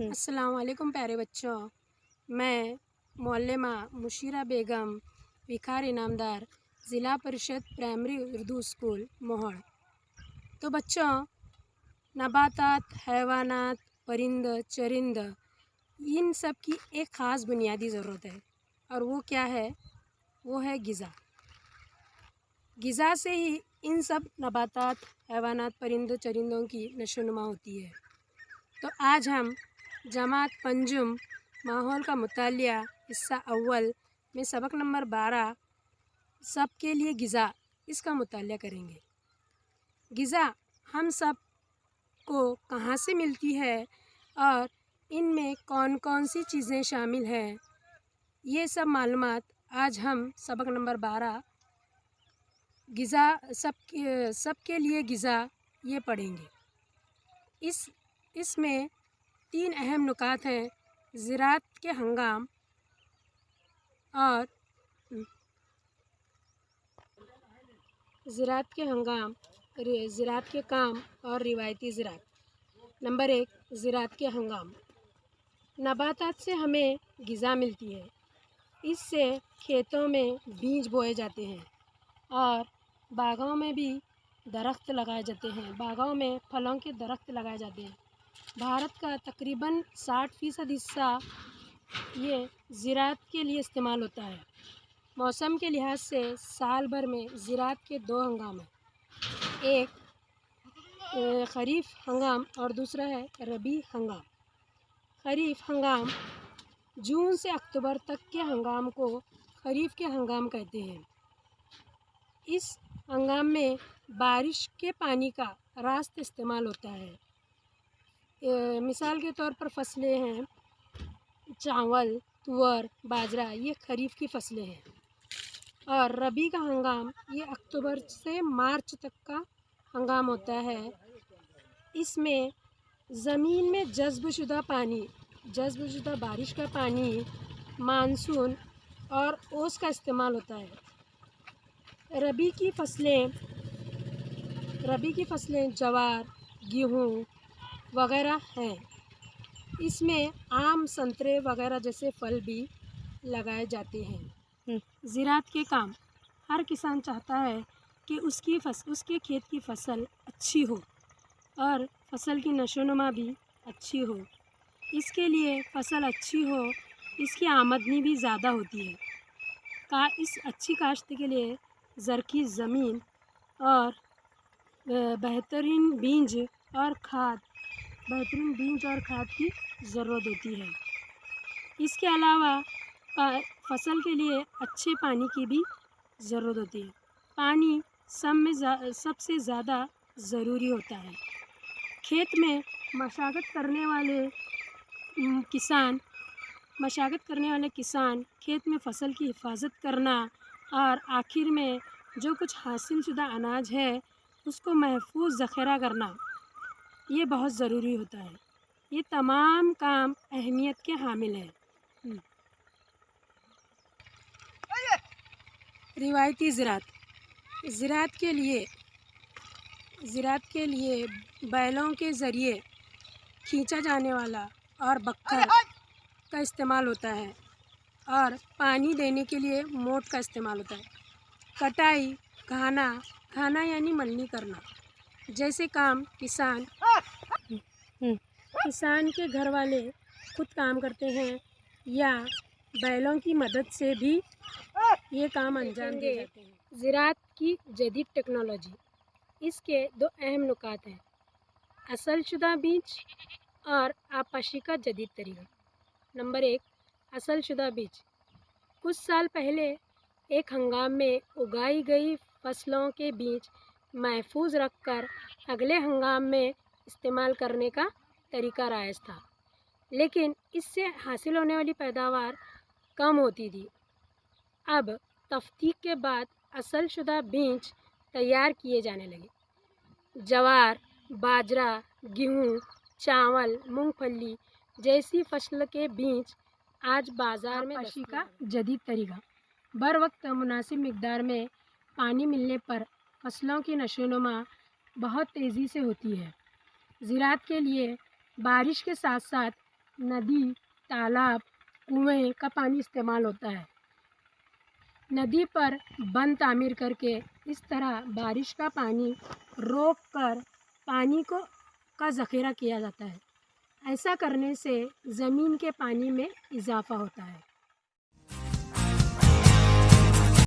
अस्सलाम वालेकुम प्यारे बच्चों, मैं मौल्लमा मुशीरा बेगम विकार इनामदार ज़िला परिषद प्राइमरी उर्दू स्कूल मोहड़। तो बच्चों, नबातात, हैवानात, परिंद, चरिंद, इन सब की एक ख़ास बुनियादी ज़रूरत है और वो क्या है? वो है ग़िज़ा। ग़िज़ा से ही इन सब नबातात, हैवानात, परिंदों चरिंदों की नशोनुमा होती है। तो आज हम जमात पंजुम माहौल का मुतालिया हिस्सा अव्वल में सबक नंबर 12 सब के लिए ग़िज़ा, इसका मुतालिया करेंगे। ग़िज़ा हम सब को कहाँ से मिलती है और इनमें कौन कौन सी चीज़ें शामिल हैं, ये सब मालूमात आज हम सबक नंबर 12 ग़िज़ा सब के लिए ग़िज़ा ये पढ़ेंगे। इसमें 3 अहम नुकात हैं: ज़राअत के हंगाम और ज़राअत के काम और रिवायती ज़राअत। नंबर 1, ज़राअत के हंगाम। नबातात से हमें ग़िज़ा मिलती है। इससे खेतों में बीज बोए जाते हैं और बागों में भी दरख्त लगाए जाते हैं। बागों में फलों के दरख्त लगाए जाते हैं। भारत का तकरीबन 60% हिस्सा ये ज़राअत के लिए इस्तेमाल होता है। मौसम के लिहाज से साल भर में ज़राअत के 2 हंगाम हैं, एक ख़रीफ़ हंगाम और दूसरा है रबी हंगाम। ख़रीफ़ हंगाम जून से अक्टूबर तक के हंगाम को ख़रीफ़ के हंगाम कहते हैं। इस हंगाम में बारिश के पानी का रास्त इस्तेमाल होता है। मिसाल के तौर पर फसलें हैं चावल, तुअर, बाजरा, ये ख़रीफ़ की फसलें हैं। और रबी का हंगाम ये अक्टूबर से मार्च तक का हंगाम होता है। इसमें ज़मीन में जज़्ब-शुदा बारिश का पानी, मानसून और ओस का इस्तेमाल होता है। रबी की फसलें जवार, गेहूँ वगैरह हैं। इसमें आम, संतरे वगैरह जैसे फल भी लगाए जाते हैं। ज़राअत के काम। हर किसान चाहता है कि उसके खेत की फसल अच्छी हो और फसल की नशोनुमा भी अच्छी हो। इसके लिए फसल अच्छी हो, इसकी आमदनी भी ज़्यादा होती है। इस अच्छी काश्त के लिए ज़रख़ीज़ ज़मीन और बेहतरीन बीज और खाद की ज़रूरत होती है। इसके अलावा फसल के लिए अच्छे पानी की भी ज़रूरत होती है। पानी सबसे ज़्यादा ज़रूरी होता है। खेत में मशागत करने वाले किसान खेत में फसल की हिफाजत करना और आखिर में जो कुछ हासिल शुदा अनाज है उसको महफूज ज़ख़ीरा करना, ये बहुत ज़रूरी होता है। ये तमाम काम अहमियत के हामिल हैं। रिवायती ज़राअत। ज़राअत के लिए बैलों के ज़रिए खींचा जाने वाला और बख्तर का इस्तेमाल होता है और पानी देने के लिए मोट का इस्तेमाल होता है। कटाई, घाना यानी मल्ली करना जैसे काम किसान के घर वाले खुद काम करते हैं या बैलों की मदद से भी ये काम अंजाम दिए जाते हैं। ज़राअत की जदीद टेक्नोलॉजी। इसके 2 अहम नुकात हैं: असल शुदा बीज और आपाशी का जदीद तरीका। नंबर 1, असल शुदा बीज। कुछ साल पहले एक हंगाम में उगाई गई फसलों के बीज महफूज रखकर अगले हंगाम में इस्तेमाल करने का तरीका राइज था, लेकिन इससे हासिल होने वाली पैदावार कम होती थी। अब तफ्तीक के बाद असल शुदा बीज तैयार किए जाने लगे। जवार, बाजरा, गेहूँ, चावल, मूंगफली जैसी फसल के बीज आज बाज़ार में आपाशी का जदीद तरीका। बर वक्त मुनासिब मिक़दार में पानी मिलने पर फसलों की नशोनुमा बहुत तेज़ी से होती है। ज़राअत के लिए बारिश के साथ साथ ندی، تالاب، کنویں کا پانی استعمال ہوتا ہے۔ ندی پر بند تعمیر کر کے اس طرح بارش کا پانی روک کر پانی کا ذخیرہ کیا جاتا ہے۔ ایسا کرنے سے زمین کے پانی میں اضافہ ہوتا ہے۔